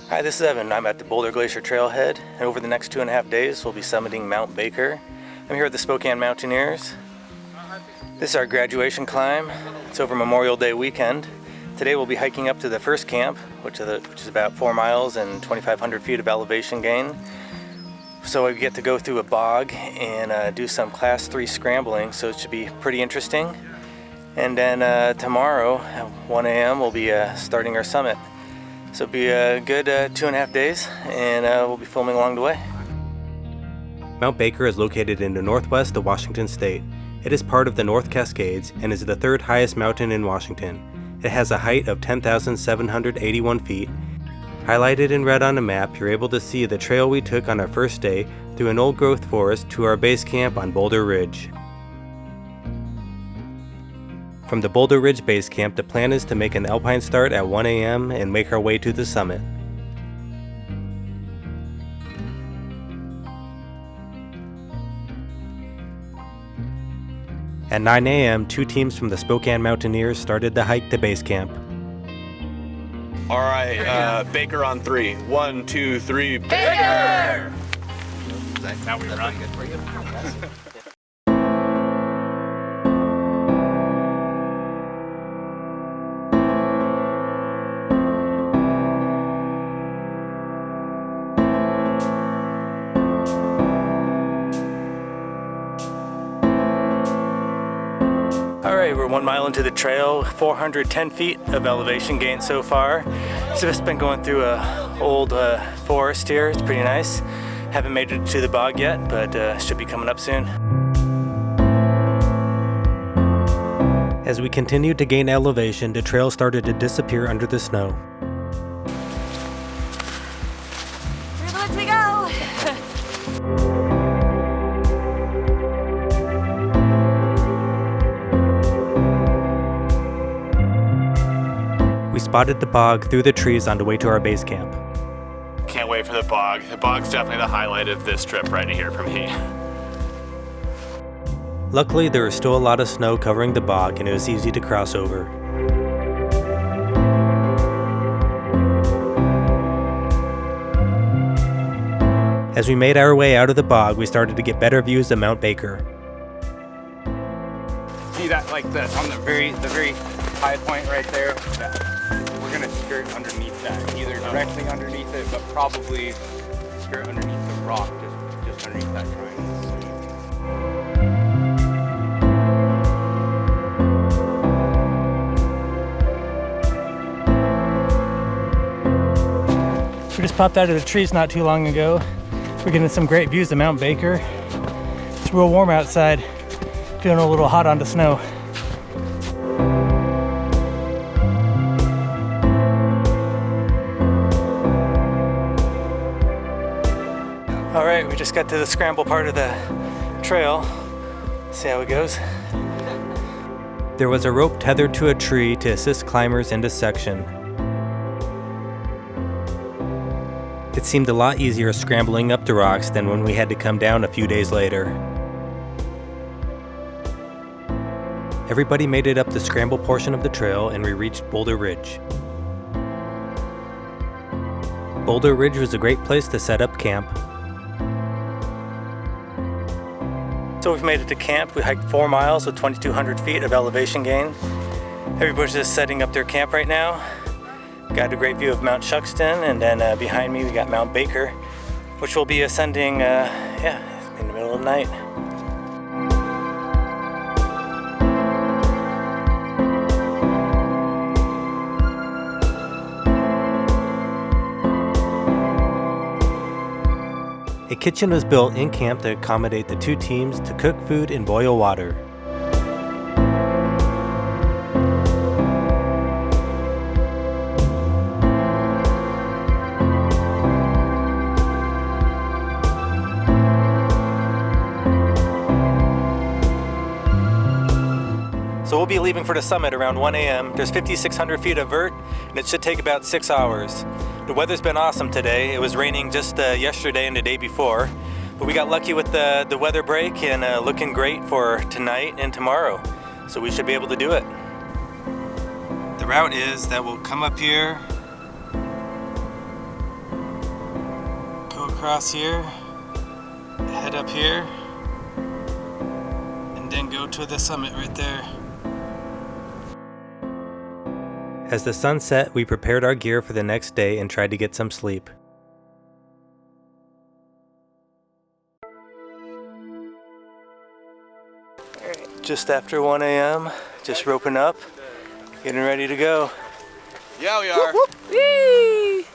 Hi, this is Evan. I'm at the Boulder Glacier trailhead, and over the next 2.5 days we'll be summiting Mount Baker. I'm here with the Spokane Mountaineers. This is our graduation climb. It's over Memorial Day weekend. Today we'll be hiking up to the first camp, which is about 4 miles and 2,500 feet of elevation gain. So we get to go through a bog and do some class 3 scrambling, so it should be pretty interesting. And then tomorrow at 1 a.m. we'll be starting our summit. So it'll be a good 2.5 days, and we'll be filming along the way. Mount Baker is located in the northwest of Washington State. It is part of the North Cascades and is the 3rd highest mountain in Washington. It has a height of 10,781 feet. Highlighted in red on the map, you're able to see the trail we took on our first day through an old growth forest to our base camp on Boulder Ridge. From the Boulder Ridge base camp, the plan is to make an alpine start at 1 a.m. and make our way to the summit. At 9 a.m., 2 teams from the Spokane Mountaineers started the hike to base camp. All right, Baker on 3. 1, 2, 3, Baker! Now we run. Alright, we're 1 mile into the trail, 410 feet of elevation gain so far. So it's been going through a old forest here. It's pretty nice. Haven't made it to the bog yet, but should be coming up soon. As we continued to gain elevation, the trail started to disappear under the snow. We're about to go! We spotted the bog through the trees on the way to our base camp. Can't wait for the bog. The bog's definitely the highlight of this trip right here for me. Luckily, there was still a lot of snow covering the bog and it was easy to cross over. As we made our way out of the bog, we started to get better views of Mount Baker. See that, like the on the very high point right there? Yeah. We're gonna skirt underneath that, either directly underneath it, but probably skirt underneath the rock, just underneath that triangle. We just popped out of the trees not too long ago. We're getting some great views of Mount Baker. It's real warm outside, feeling a little hot on the snow. All right, we just got to the scramble part of the trail. See how it goes. There was a rope tethered to a tree to assist climbers in this section. It seemed a lot easier scrambling up the rocks than when we had to come down a few days later. Everybody made it up the scramble portion of the trail and we reached Boulder Ridge. Boulder Ridge was a great place to set up camp. So we've made it to camp. We hiked 4 miles with 2,200 feet of elevation gain. Everybody's just setting up their camp right now. Got a great view of Mount Shuxton, and then behind me we got Mount Baker, which we'll be ascending, in the middle of the night. A kitchen was built in camp to accommodate the 2 teams to cook food and boil water. So we'll be leaving for the summit around 1 a.m. There's 5,600 feet of vert, and it should take about 6 hours. The weather's been awesome today. It was raining just yesterday and the day before, but we got lucky with the weather break and looking great for tonight and tomorrow. So we should be able to do it. The route is that we'll come up here, across here, head up here, and then go to the summit right there. As the sun set, we prepared our gear for the next day and tried to get some sleep. Just after 1 a.m., just roping up, getting ready to go. Yeah, we are. Whee!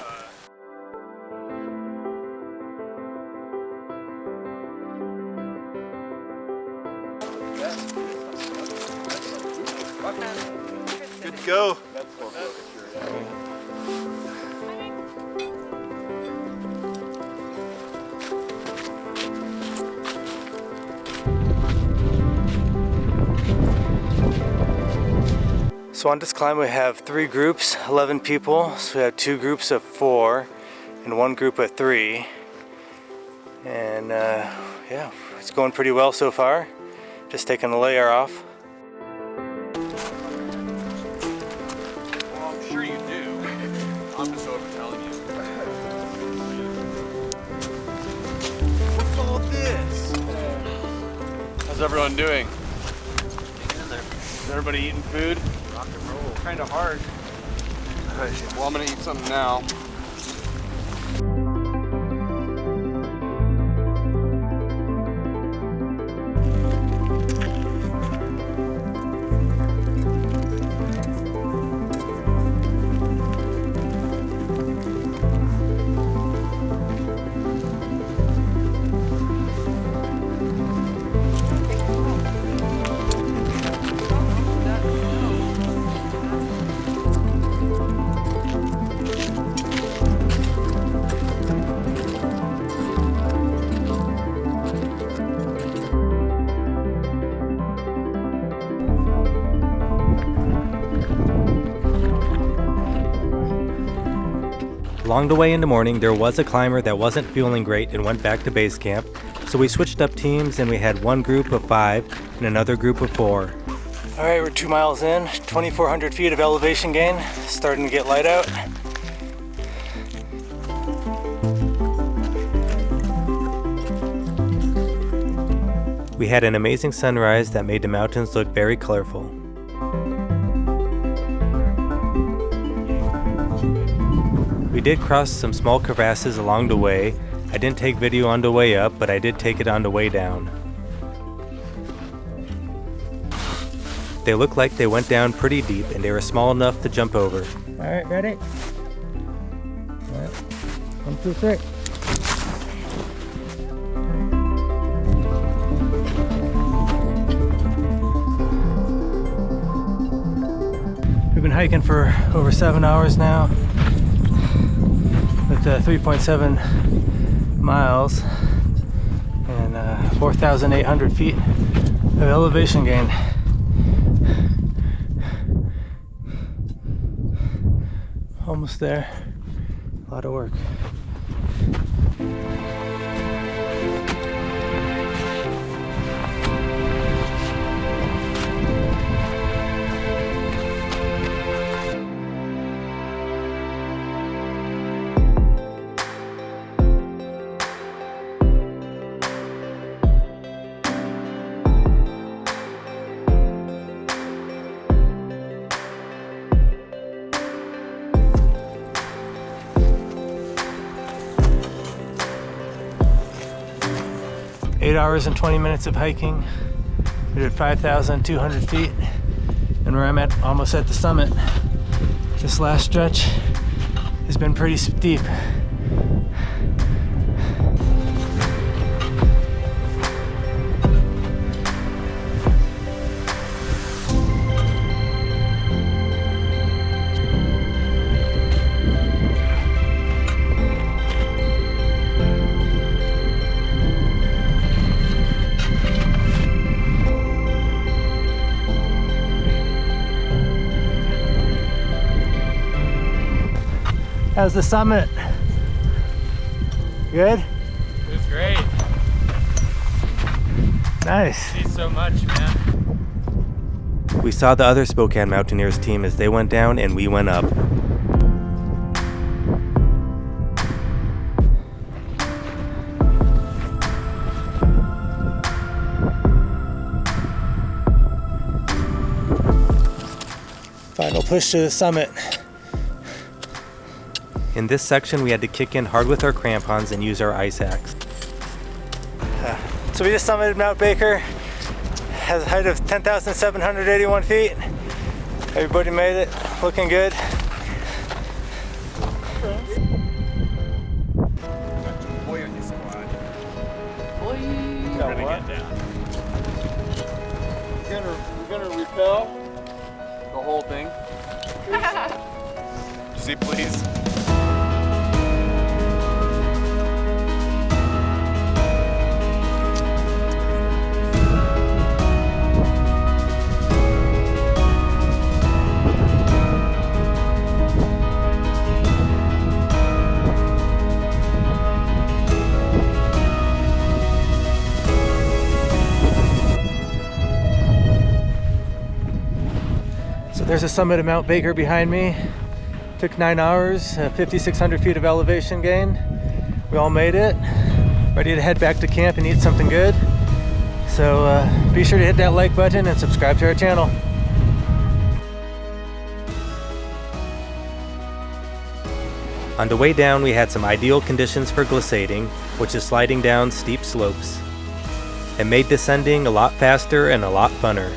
Good to go. So on this climb we have 3 groups, 11 people. So we have 2 groups of 4 and 1 group of 3. And yeah, it's going pretty well so far. Just taking the layer off. Well, I'm sure you do. I'm just over telling you. What's all this? How's everyone doing? In there. Is everybody eating food? Rock and roll. Kind of hard. Well, I'm gonna eat something now. Along the way in the morning, there was a climber that wasn't feeling great and went back to base camp. So we switched up teams and we had 1 group of 5 and another group of 4. All right, we're 2 miles in, 2,400 feet of elevation gain, starting to get light out. We had an amazing sunrise that made the mountains look very colorful. We did cross some small crevasses along the way. I didn't take video on the way up, but I did take it on the way down. They looked like they went down pretty deep and they were small enough to jump over. All right, ready? All right. 1, 2, 3. We've been hiking for over 7 hours now with 3.7 miles and 4,800 feet of elevation gain. Almost there. A lot of work. Eight hours and 20 minutes of hiking. We did 5,200 feet, and where I'm at, almost at the summit. This last stretch has been pretty steep. How's the summit? Good? It was great. Nice. See so much, man. We saw the other Spokane Mountaineers team as they went down and we went up. push to the summit. In this section, we had to kick in hard with our crampons and use our ice axe. So we just summited Mount Baker. Has a height of 10,781 feet. Everybody made it, looking good. We're gonna repel the whole thing. See, please. There's a summit of Mount Baker behind me. Took 9 hours, 5,600 feet of elevation gain. We all made it. Ready to head back to camp and eat something good. So be sure to hit that like button and subscribe to our channel. On the way down, we had some ideal conditions for glissading, which is sliding down steep slopes. It made descending a lot faster and a lot funner.